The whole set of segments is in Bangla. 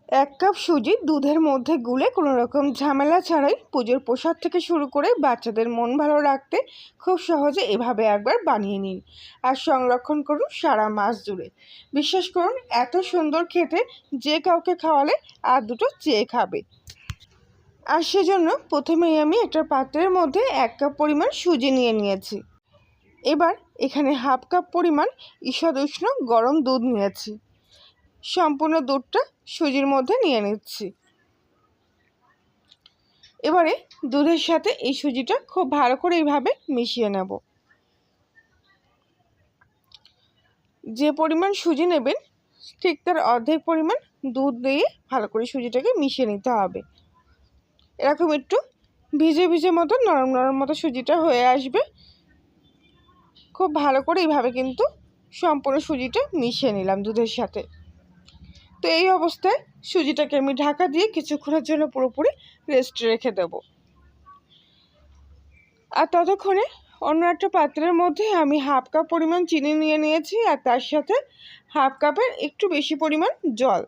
এক কাপ সুজি দুধের মধ্যে গুলে কোনো রকম ঝামেলা ছাড়াই পুজোর প্রসাদ থেকে শুরু করে বাচ্চাদের মন ভালো রাখতে খুব সহজে এভাবে একবার বানিয়ে নিন আর সংরক্ষণ করুন সারা মাস জুড়ে। বিশ্বাস করুন, এত সুন্দর খেতে যে কাউকে খাওয়ালে আর দুটো চেয়ে খাবে। আর সেজন্য প্রথমেই আমি একটা পাত্রের মধ্যে 1 কাপ পরিমাণ সুজি নিয়ে নিয়েছি। এবার এখানে হাফ কাপ পরিমাণ ঈষৎ উষ্ণ গরম দুধ নিয়েছি। সম্পূর্ণ দুধটা সুজির মধ্যে নিয়ে নিচ্ছি। এবারে দুধের সাথে এই সুজিটা খুব ভালো করে এইভাবে মিশিয়ে নেব। যে পরিমাণ সুজি নেবেন ঠিক তার অর্ধেক পরিমাণ দুধ দিয়ে ভালো করে সুজিটাকে মিশিয়ে নিতে হবে। এরকম একটু ভিজে ভিজে মতো নরম নরম মতো সুজিটা হয়ে আসবে। খুব ভালো করে এইভাবে কিন্তু সম্পূর্ণ সুজিটা মিশিয়ে নিলাম দুধের সাথে। তো এই অবস্থায় সুজিটাকে আমি ঢাকা দিয়ে কিছুক্ষণের জন্য পুরোপুরি রেস্টে রেখে দেব। আর ততক্ষণে অন্য একটা পাত্রের মধ্যে আমি হাফ কাপ পরিমাণ চিনি নিয়ে নিয়েছি আর তার সাথে হাফ কাপের একটু বেশি পরিমাণ জল।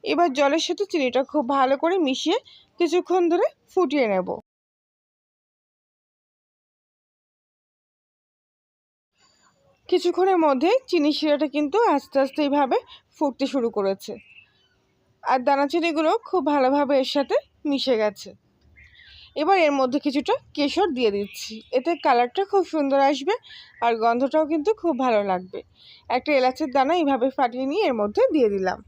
এবার জলের সাথে চিনিটা খুব ভালো করে মিশিয়ে কিছুক্ষণ ধরে ফুটিয়ে নেব। কিছুক্ষণের মধ্যে চিনি শিরাটা কিন্তু আস্তে আস্তে এইভাবে ফুটতে শুরু করেছে আর দানাচিনিগুলো খুব ভালোভাবে এর সাথে মিশে গেছে। এবার এর মধ্যে কিছুটা কেশর দিয়ে দিচ্ছি, এতে কালারটা খুব সুন্দর আসবে আর গন্ধটাও কিন্তু খুব ভালো লাগবে। একটা এলাচের দানা এইভাবে ফাটিয়ে নিয়ে এর মধ্যে দিয়ে দিলাম।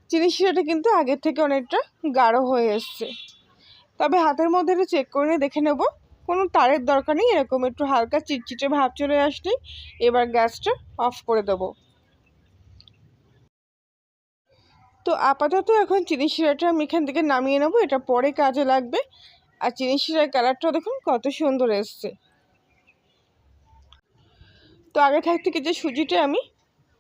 চিনি শিরাটা কিন্তু আগের থেকে অনেকটা গাঢ় হয়ে এসছে, তবে হাতের মধ্যে একটু চেক করে নিয়ে দেখে নেব কোনো তারের দরকার নেই। এরকম একটু হালকা চিটচিটে ভাব চলে আসলেই এবার গ্যাসটা অফ করে দেব। তো আপাতত এখন চিনি শিরাটা আমি এখান থেকে নামিয়ে নেব, এটা পরে কাজে লাগবে। আর চিনি শিরার কালারটাও দেখুন কত সুন্দর এসছে। তো আগে থেকে যে সুজিটা আমি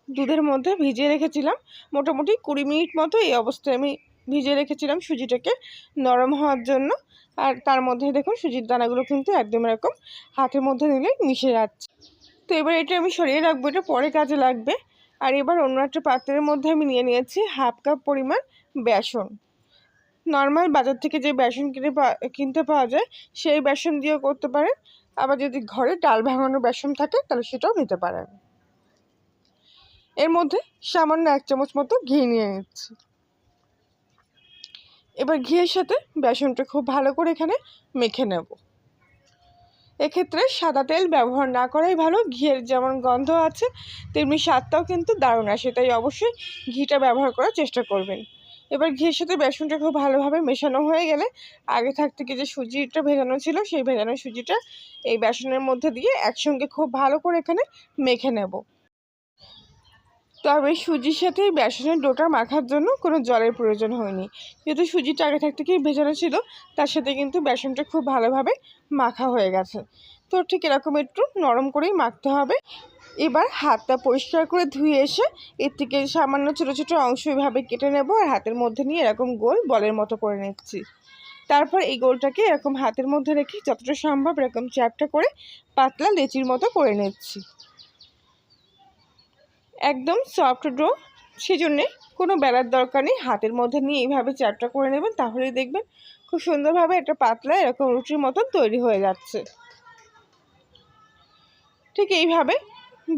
দুধের মধ্যে ভিজিয়ে রেখেছিলাম মোটামুটি 20 মিনিট মতো, এই অবস্থায় আমি ভিজিয়ে রেখেছিলাম সুজিটাকে নরম হওয়ার জন্য। আর তার মধ্যে দেখুন সুজির দানাগুলো কিন্তু একদম এরকম হাতের মধ্যে নিলে মিশে যাচ্ছে। তো এবার এটা আমি সরিয়ে রাখবো, এটা পরে কাজে লাগবে। আর এবার অন্য একটা পাত্রের মধ্যে আমি নিয়ে নিয়েছি হাফ কাপ পরিমাণ বেসন। নর্মাল বাজার থেকে যে বেসন কিনতে পাওয়া যায় সেই বেসন দিয়েও করতে পারেন, আবার যদি ঘরে ডাল ভাঙানো বেসন থাকে তাহলে সেটাও নিতে পারেন। এর মধ্যে সামান্য 1 চামচ মতো ঘি নিয়ে নিচ্ছি। এবার ঘিয়ের সাথে বেসনটা খুব ভালো করে এখানে মেখে নেব। এক্ষেত্রে সাদা তেল ব্যবহার না করাই ভালো, ঘিয়ের যেমন গন্ধ আছে তেমনি স্বাদটাও কিন্তু দারুণ আসে, তাই অবশ্যই ঘিটা ব্যবহার করার চেষ্টা করবেন। এবার ঘিয়ের সাথে বেসনটা খুব ভালোভাবে মেশানো হয়ে গেলে আগে থেকে যে সুজিটা ভেজানো ছিল সেই ভেজানো সুজিটা এই বেসনের মধ্যে দিয়ে একসঙ্গে খুব ভালো করে এখানে মেখে নেব। তবে সুজির সাথে বেসনের ডোটা মাখার জন্য কোনো জলের প্রয়োজন হয়নি, যেহেতু সুজিটা আগে থেকেই ভেজানো ছিল তার সাথে কিন্তু বেসনটা খুব ভালোভাবে মাখা হয়ে গেছে। তো ঠিক এরকম একটু নরম করেই মাখতে হবে। এবার হাতটা পরিষ্কার করে ধুয়ে এসে এর থেকে সামান্য ছোটো ছোটো অংশ এভাবে কেটে নেব আর হাতের মধ্যে নিয়ে এরকম গোল বলের মতো করে নিচ্ছি। তারপর এই গোলটাকে এরকম হাতের মধ্যে রেখে যতটা সম্ভব এরকম চ্যাপটা করে পাতলা লেচির মতো করে নিচ্ছি। একদম সফট ডো, সেজন্যে কোনো বেলার দরকার নেই, হাতের মধ্যে নিয়ে এইভাবে চ্যাপটা করে নেবেন, তাহলেই দেখবেন খুব সুন্দরভাবে একটা পাতলা এরকম রুটির মতন তৈরি হয়ে যাচ্ছে। ঠিক এইভাবে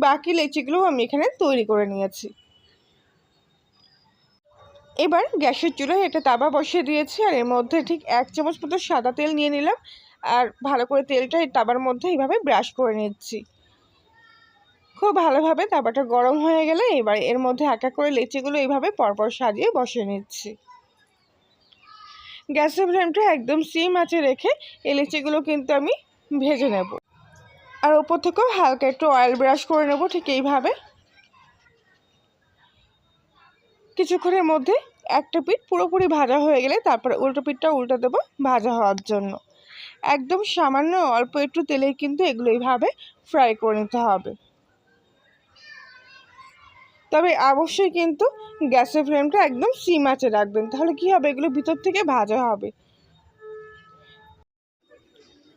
বাকি লেচিগুলোও আমি এখানে তৈরি করে নিয়েছি। এবার গ্যাসের চুলায় একটা তাওয়া বসিয়ে দিয়েছি আর এর মধ্যে ঠিক 1 চামচ মতো সাদা তেল নিয়ে নিলাম আর ভালো করে তেলটা এই তাওয়ার মধ্যে এইভাবে ব্রাশ করে নিচ্ছি। খুব ভালোভাবে তাওয়াটা গরম হয়ে গেলে এবার এর মধ্যে এক এক করে লেচিগুলো এইভাবে পরপর সাজিয়ে বসিয়ে নিচ্ছি। গ্যাসের ফ্লেমটা একদম সিম আঁচে রেখে এই লেচিগুলো কিন্তু আমি ভেজে নেব আর ওপর থেকেও হালকা একটু অয়েল ব্রাশ করে নেব। ঠিক এইভাবে কিছুক্ষণের মধ্যে একটা পিঠ পুরোপুরি ভাজা হয়ে গেলে তারপর উল্টো পিঠটা উল্টে দেবো ভাজা হওয়ার জন্য। একদম সামান্য অল্প একটু তেলে কিন্তু এগুলো এইভাবে ফ্রাই করে নিতে হবে। তবে অবশ্যই কিন্তু গ্যাসের ফ্লেমটা একদম সিম আঁচে রাখবেন, তাহলে কি হবে এগুলো ভিতর থেকে ভাজা হবে।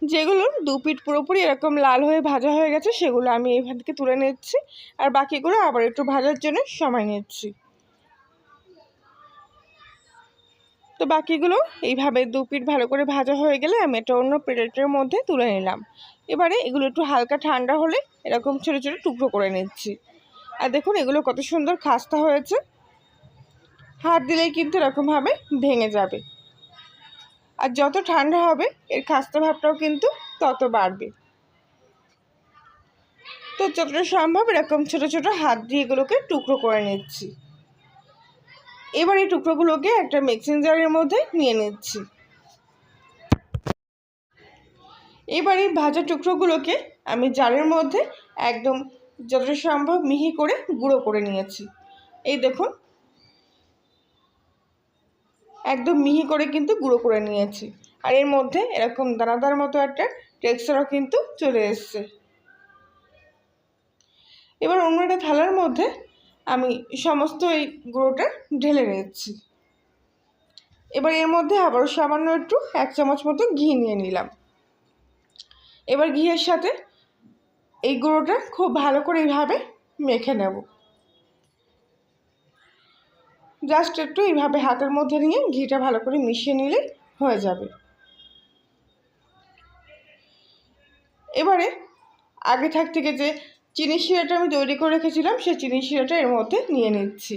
যেগুলো দু পিঠ পুরোপুরি এরকম লাল হয়ে ভাজা হয়ে গেছে সেগুলো আমি এইখান থেকে তুলে নিচ্ছি আর বাকিগুলো আবার একটু ভাজার জন্য সময় নিচ্ছি। তো বাকিগুলো এইভাবে 2 পিঠ ভালো করে ভাজা হয়ে গেলে আমি একটা অন্য প্লেটের মধ্যে তুলে নিলাম। এবারে এগুলো একটু হালকা ঠান্ডা হলে এরকম ছোটো ছোটো টুকরো করে নিচ্ছি। আর দেখুন এগুলো কত সুন্দর খাস্তা হয়েছে, হাত দিলেই কিন্তু এরকমভাবে ভেঙে যাবে। আর যত ঠান্ডা হবে এর খাস্তা ভাবটাও কিন্তু তত বাড়বে। তো যতটা সম্ভব এরকম ছোটো ছোটো হাত দিয়ে এগুলোকে টুকরো করে নিচ্ছি। এবার এই টুকরোগুলোকে একটা মিক্সিং জারের মধ্যে নিয়ে নিচ্ছি। এবার এই ভাজা টুকরোগুলোকে আমি জারের মধ্যে একদম যতটা সম্ভব মিহি করে গুঁড়ো করে নিয়েছি। এই দেখুন একদম মিহি করে কিন্তু গুঁড়ো করে নিয়েছি। আর এর মধ্যে এরকম দানাদার মতো একটা টেক্সচারও কিন্তু চলে এসছে। এবার অন্য একটা থালার মধ্যে আমি সমস্ত এই গুঁড়োটা ঢেলে নিচ্ছি। এবার এর মধ্যে আবারও সামান্য একটু 1 চামচ মতো ঘি নিয়ে নিলাম। এবার ঘিয়ের সাথে এই গুঁড়োটা খুব ভালো করে এইভাবে মেখে নেব। জাস্ট একটু এইভাবে হাতের মধ্যে নিয়ে ঘিটা ভালো করে মিশিয়ে নিলে হয়ে যাবে। এবারে আগে থেকে যে চিনি শিরাটা আমি তৈরি করে রেখেছিলাম সেই চিনি শিরাটা এর মধ্যে নিয়ে নিচ্ছি।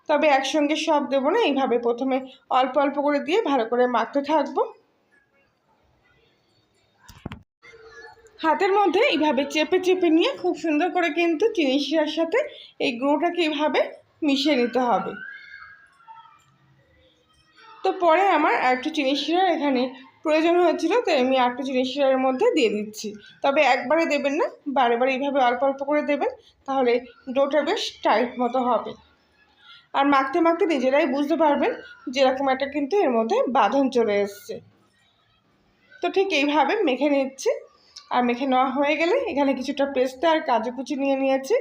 তবে একসঙ্গে সব দেবো না, এইভাবে প্রথমে অল্প অল্প করে দিয়ে ভালো করে মাখতে থাকবো। হাতের মধ্যে এইভাবে চেপে চেপে নিয়ে খুব সুন্দর করে কিন্তু চিনি শিরার সাথে এই গুঁড়োটাকে এইভাবে মিশিয়ে নিতে হবে। তো পরে আমার একটু চিনি শিরার এখানে প্রয়োজন হয়েছিল, তাই আমি একটু চিনি শিরার মধ্যে দিয়ে দিচ্ছি। তবে একবারে দেবেন না, বারে বারে এইভাবে অল্প অল্প করে দেবেন, তাহলে ডোটা বেশ টাইট মতো হবে। আর মাখতে মাখতে নিজেরাই বুঝতে পারবেন যেরকম একটা কিন্তু এর মধ্যে বাঁধন চলে এসছে। তো ঠিক এইভাবে মেখে নিচ্ছি। আর মেখে নেওয়া হয়ে গেলে এখানে কিছুটা পেস্তা আর কাজু কুচি নিয়ে নিয়েছি।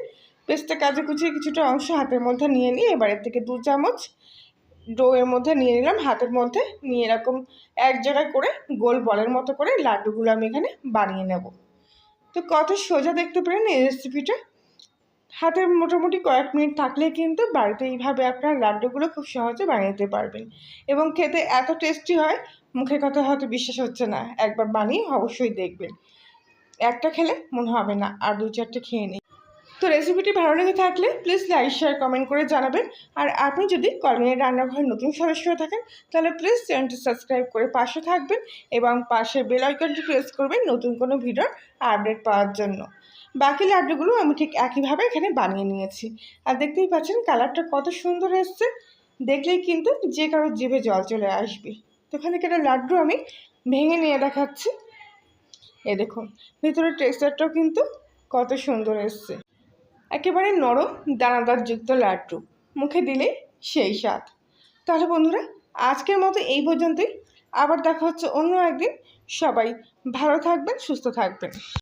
পেস্তা কাজু কুচির কিছুটা অংশ হাতের মধ্যে নিয়ে নিয়ে এবার এর থেকে 2 চামচ ডো এর মধ্যে নিয়ে নিলাম। হাতের মধ্যে নিয়ে এরকম এক জায়গায় করে গোল বলের মতো করে লাড্ডুগুলো আমি এখানে বানিয়ে নেব। তো কত সোজা দেখতে পেলেন এই রেসিপিটা। হাতে মোটামুটি কয়েক মিনিট থাকলে কিন্তু বাড়িতে এইভাবে আপনার লাড্ডুগুলো খুব সহজে বানিয়ে নিতে পারবেন এবং খেতে এত টেস্টি হয়, মুখের কথা হয়তো বিশ্বাস হচ্ছে না, একবার বানিয়ে অবশ্যই দেখবেন। একটা খেলে মনে হবে না, আর 2-4টে খেয়ে নিই। তো রেসিপিটি ভালো লেগে থাকলে প্লিজ লাইক শেয়ার কমেন্ট করে জানাবেন। আর আপনি যদি কলমিনের রান্নাঘরের নতুন সদস্য হয়ে থাকেন তাহলে প্লিজ চ্যানেলটি সাবস্ক্রাইব করে পাশে থাকবেন এবং পাশে বেল আইকনটি প্রেস করবেন নতুন কোনো ভিডিওর আপডেট পাওয়ার জন্য। বাকি লাড্ডুগুলো আমি ঠিক একইভাবে এখানে বানিয়ে নিয়েছি। আর দেখতেই পাচ্ছেন কালারটা কত সুন্দর এসছে, দেখলেই কিন্তু যে কারোর জিভে জল চলে আসবে। তো এখানে একটা লাড্ডু আমি ভেঙে নিয়ে দেখাচ্ছি। দেখুন ভিতরের টেক্সচারটাও কিন্তু কত সুন্দর এসছে, একেবারে নরম দানাদার যুক্ত লাড্ডু, মুখে দিলে সেই স্বাদ। তাহলে বন্ধুরা আজকের মতো এই পর্যন্তই, আবার দেখা হচ্ছে অন্য একদিন। সবাই ভালো থাকবেন, সুস্থ থাকবেন।